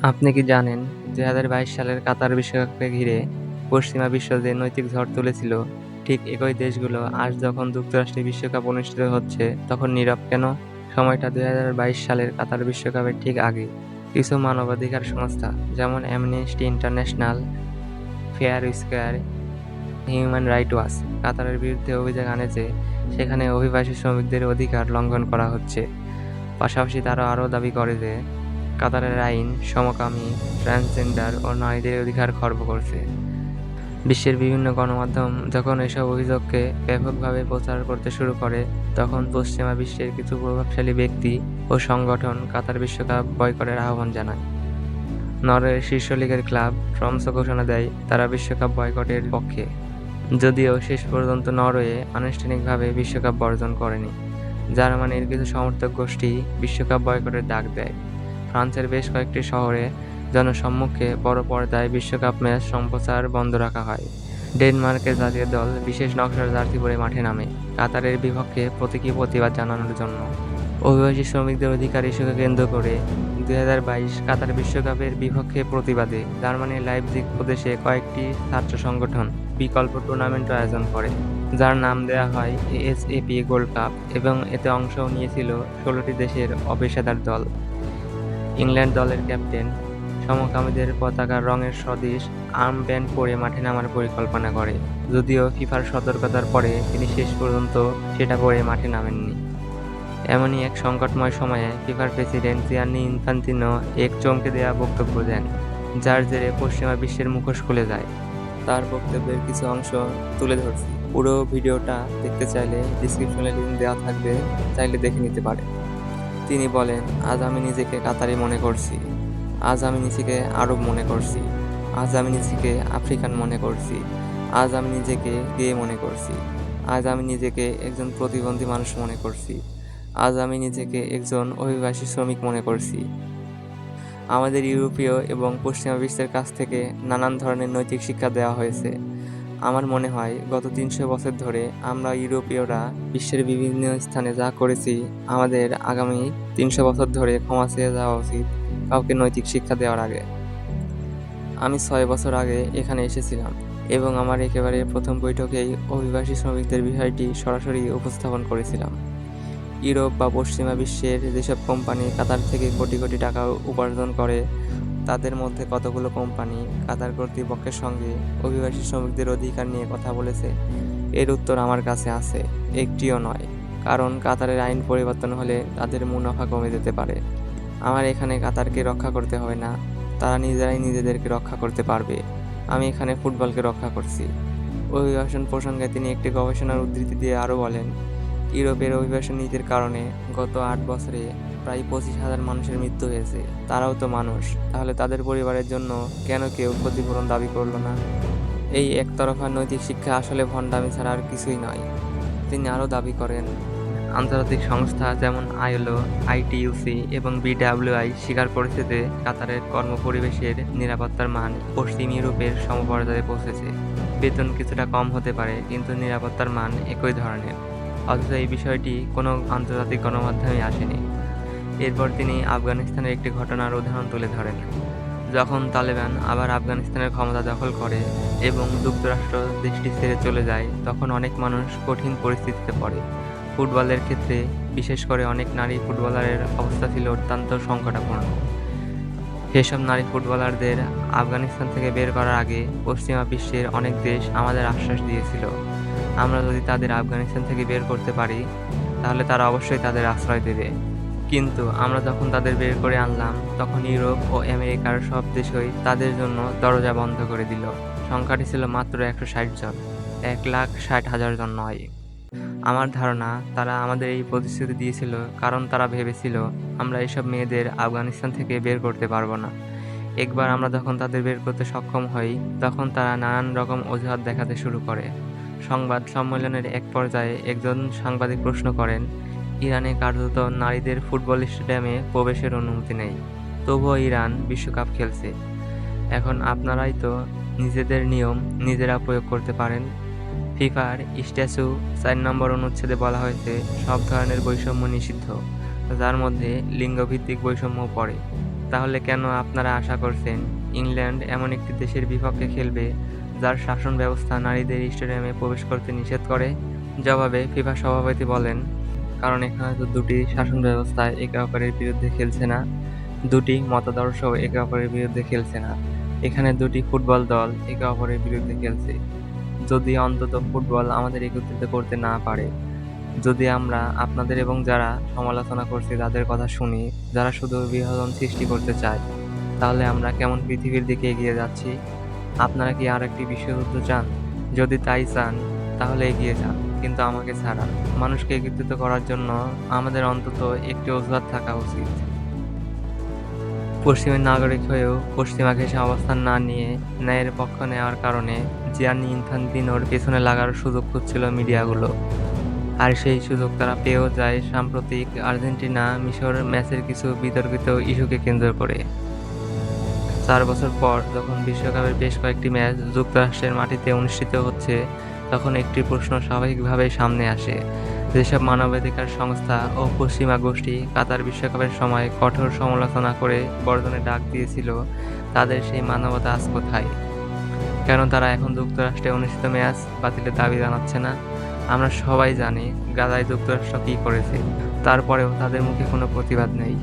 আপনি কি জানেন ২০২২ সালের কাতার বিশ্বকাপকে ঘিরে পশ্চিমা বিশ্ব যে নৈতিক ঝড় তুলেছিল, ঠিক একই দেশগুলো আজ যখন যুক্তরাষ্ট্রে বিশ্বকাপ অনুষ্ঠিত হচ্ছে তখন নীরব কেন? সময়টা ২০২২ সালের কাতার বিশ্বকাপের ঠিক আগে। কিছু মানবাধিকার সংস্থা যেমন amnesty international, fair square, human right watch কাতারের বিরুদ্ধে অভিযোগ আনে যে সেখানে অভিবাসী শ্রমিকদের অধিকার লঙ্ঘন করা হচ্ছে। পাশাপাশি তারা আরও দাবি করে যে কাতারের আইন সমকামী, ট্রান্সজেন্ডার ও নারীদের অধিকার খর্ব করছে। বিশ্বের বিভিন্ন গণমাধ্যম যখন এসব অভিযোগকে ব্যাপকভাবে প্রচার করতে শুরু করে, তখন পশ্চিমা বিশ্বের কিছু প্রভাবশালী ব্যক্তি ও সংগঠন কাতার বিশ্বকাপ বয়কটের আহ্বান জানায়। নরওয়ের শীর্ষ লীগের ক্লাব ট্রমসো ঘোষণা দেয় তারা বিশ্বকাপ বয়কটের পক্ষে, যদিও শেষ পর্যন্ত নরওয়ে আনুষ্ঠানিকভাবে বিশ্বকাপ বর্জন করেনি। জার্মানির কিছু সমর্থক গোষ্ঠী বিশ্বকাপ বয়কটের ডাক দেয়। ফ্রান্সের বেশ কয়েকটি শহরে জনসম্মুখে বড় পর্দায় বিশ্বকাপ ম্যাচ সম্প্রচার বন্ধ রাখা হয়। ডেনমার্কের জাতীয় দল বিশেষ নকশার জার্সি পরে মাঠে নামে কাতারের বিপক্ষে প্রতীকী প্রতিবাদ জানানোর জন্য। অভিবাসী শ্রমিকদের অধিকার ইস্যুকে কেন্দ্র করে ২০২২ কাতার বিশ্বকাপের বিপক্ষে প্রতিবাদে জার্মানির লাইপজিগ প্রদেশে কয়েকটি ছাত্র সংগঠন বিকল্প টুর্নামেন্ট আয়োজন করে, যার নাম দেওয়া হয় এএসএপি গোল্ড কাপ, এবং এতে অংশও নিয়েছিল ১৬টি দেশের অপেশাদার দল। ইংল্যান্ড দলের ক্যাপ্টেন সমকামীদের পতাকার রঙের সদিশ আর্মব্যান্ড পরে মাঠে নামার পরিকল্পনা করে, যদিও ফিফার সতর্কতার পরে তিনি শেষ পর্যন্ত সেটা পরে মাঠে নামেননি। এমনই এক সংকটময় সময়ে ফিফার প্রেসিডেন্ট জিয়ান্নি ইনফান্তিনো এক চমকে দেওয়া বক্তব্য দেন, যার জেরে পশ্চিমা বিশ্বের মুখোশ খুলে যায়। তার বক্তব্যের কিছু অংশ তুলে ধরছি। পুরো ভিডিওটা দেখতে চাইলে ডিসক্রিপশনে লিংক দেওয়া থাকবে, চাইলে দেখে নিতে পারেন। তিনি বলেন, আজ আমি নিজেকে কাতারি মনে করছি, আজ আমি নিজেকে আরব মনে করছি, আজ আমি নিজেকে আফ্রিকান মনে করছি, আজ আমি নিজেকে গে মনে করছি, আজ আমি নিজেকে একজন প্রতিবন্ধী মানুষ মনে করছি, আজ আমি নিজেকে একজন অভিবাসী শ্রমিক মনে করছি। আমাদের ইউরোপীয় এবং পশ্চিমা বিশ্বের কাছ থেকে নানান ধরনের নৈতিক শিক্ষা দেওয়া হয়েছে। আমার মনে হয় গত ৩০০ বছর ধরে আমরা ইউরোপীয়রা বিশ্বের বিভিন্ন স্থানে যা করেছি, আমাদের আগামী ৩০০ বছর ধরে ক্ষমা চেয়ে যাওয়া উচিত কাউকে নৈতিক শিক্ষা দেওয়ার আগে। আমি ৬ বছর আগে এখানে এসেছিলাম এবং আমার একেবারে প্রথম বৈঠকেই অভিবাসী শ্রমিকদের বিষয়টি সরাসরি উপস্থাপন করেছিলাম। ইউরোপ বা পশ্চিমা বিশ্বের যেসব কোম্পানি কাতার থেকে কোটি কোটি টাকা উপার্জন করে, তাদের মধ্যে কতগুলো কোম্পানি কাতার কর্তৃপক্ষের সঙ্গে অভিবাসী শ্রমিকদের অধিকার নিয়ে কথা বলেছে? এর উত্তর আমার কাছে আছে, একটিও নয়। কারণ কাতারের আইন পরিবর্তন হলে তাদের মুনাফা কমে যেতে পারে। আমার এখানে কাতারকে রক্ষা করতে হবে না, তারা নিজেরাই নিজেদেরকে রক্ষা করতে পারবে। আমি এখানে ফুটবলকে রক্ষা করছি। অভিবাসন প্রসঙ্গে তিনি একটি গবেষণার উদ্ধৃতি দিয়ে আরও বলেন, ইউরোপের অভিবাসন নীতির কারণে গত ৮ বছরে প্রায় ২৫,০০০ মানুষের মৃত্যু হয়েছে। তারাও তো মানুষ, তাহলে তাদের পরিবারের জন্য কেন কেউ ক্ষতিপূরণ দাবি করলো না? এই একতরফা নৈতিক শিক্ষা আসলে ভণ্ডামি ছাড়া আর কিছুই নয়। তিনি আরও দাবি করেন, আন্তর্জাতিক সংস্থা যেমন আইএলও, আইটিইউসি এবং বিডব্লিউআই স্বীকার করেছে যে কাতারের কর্মপরিবেশের নিরাপত্তার মান পশ্চিম ইউরোপের সমপর্যায়ে পৌঁছেছে। বেতন কিছুটা কম হতে পারে, কিন্তু নিরাপত্তার মান একই ধরনের। অথচ এই বিষয়টি কোনো আন্তর্জাতিক গণমাধ্যমে আসেনি। এরপর তিনি আফগানিস্তানের একটি ঘটনার উদাহরণ তুলে ধরেন। যখন তালেবান আবার আফগানিস্তানের ক্ষমতা দখল করে এবং যুক্তরাষ্ট্র দেশটি ছেড়ে চলে যায়, তখন অনেক মানুষ কঠিন পরিস্থিতিতে পড়ে। ফুটবলের ক্ষেত্রে বিশেষ করে অনেক নারী ফুটবলারের অবস্থা ছিল অত্যন্ত সংকটাপন্ন। সেসব নারী ফুটবলারদের আফগানিস্তান থেকে বের করার আগে পশ্চিমা বিশ্বের অনেক দেশ আমাদের আশ্বাস দিয়েছিল, আমরা যদি তাদের আফগানিস্তান থেকে বের করতে পারি তাহলে তারা অবশ্যই তাদের আশ্রয় দেবে। কিন্তু আমরা যখন তাদের বের করে আনলাম, তখন ইউরোপ ও আমেরিকার সব দেশই তাদের জন্য দরজা বন্ধ করে দিল। সংখ্যাটি ছিল মাত্র ১৬০ জন, ১,৬০,০০০ জন নয়। আমার ধারণা তারা আমাদের এই প্রতিশ্রুতি দিয়েছিল কারণ তারা ভেবেছিল আমরা এসব মেয়েদের আফগানিস্তান থেকে বের করতে পারবো না। একবার আমরা যখন তাদের বের করতে সক্ষম হই, তখন তারা নানান রকম অজুহাত দেখাতে শুরু করে। সংবাদ সম্মেলনের এক পর্যায়ে একজন সাংবাদিক প্রশ্ন করেন, ইরানে কার্যত নারীদের ফুটবল স্টেডিয়ামে প্রবেশের অনুমতি নেই, তবুও ইরান বিশ্বকাপ খেলছে। এখন আপনারাই তো নিজেদের নিয়ম নিজেরা প্রয়োগ করতে পারেন। ফিফার স্ট্যাচু ৪ নম্বর অনুচ্ছেদে বলা হয়েছে সব ধরনের বৈষম্য নিষিদ্ধ, যার মধ্যে লিঙ্গভিত্তিক বৈষম্য পড়ে। তাহলে কেন আপনারা আশা করছেন ইংল্যান্ড এমন একটি দেশের বিপক্ষে খেলবে যার শাসন ব্যবস্থা নারীদের স্টেডিয়ামে প্রবেশ করতে নিষেধ করে? জবাবে ফিফা সভাপতি বলেন, কারণ এখানে তো দুটি শাসন ব্যবস্থা একে অপরের বিরুদ্ধে খেলছে না, দুটি মতাদর্শ একে অপরের বিরুদ্ধে খেলছে না। এখানে দুটি ফুটবল দল একে অপরের বিরুদ্ধে খেলছে। যদি অন্তত ফুটবল আমাদের একত্রিত করতে না পারে, যদি আমরা আপনাদের এবং যারা সমালোচনা করছি তাদের কথা শুনি, যারা শুধু বিভাজন সৃষ্টি করতে চায়, তাহলে আমরা কেমন পৃথিবীর দিকে এগিয়ে যাচ্ছি? আপনারা কি আর একটি বিশ্বযুদ্ধ চান? যদি তাই চান তাহলে এগিয়ে যান, কিন্তু আমাকে ছাড়া। মানুষকে একত্রিত করার জন্য আমাদের অন্তত একটি অজুহাত থাকা উচিত। পশ্চিমের নাগরিক হয়েও পশ্চিমা ঘেঁষে অবস্থান না নিয়ে ন্যায়ের পক্ষ নেওয়ার কারণে জিয়ানি ইনফান্তিনোর পেছনে লাগার সুযোগ খুঁজছিল মিডিয়াগুলো। আর সেই সুযোগ তারা পেয়েও যায় সাম্প্রতিক আর্জেন্টিনা মিশর ম্যাচের কিছু বিতর্কিত ইস্যুকে কেন্দ্র করে। 4 বছর পর যখন বিশ্বকাপের বেশ কয়েকটি ম্যাচ যুক্তরাষ্ট্রের মাটিতে অনুষ্ঠিত হচ্ছে, তখন একটি প্রশ্ন স্বাভাবিকভাবেই সামনে আসে। যেসব মানবাধিকার সংস্থা ও পশ্চিমা গোষ্ঠী কাতার বিশ্বকাপের সময় কঠোর সমালোচনা করে বর্জনের ডাক দিয়েছিল, তাদের সেই মানবতা আজ কোথায়? কেন তারা এখন যুক্তরাষ্ট্রে অনুষ্ঠিত ম্যাচ বাতিলের দাবি জানাচ্ছে না? আমরা সবাই জানি গাজায় যুক্তরাষ্ট্র কী করেছে, তারপরেও তাদের মুখে কোনো প্রতিবাদ নেই।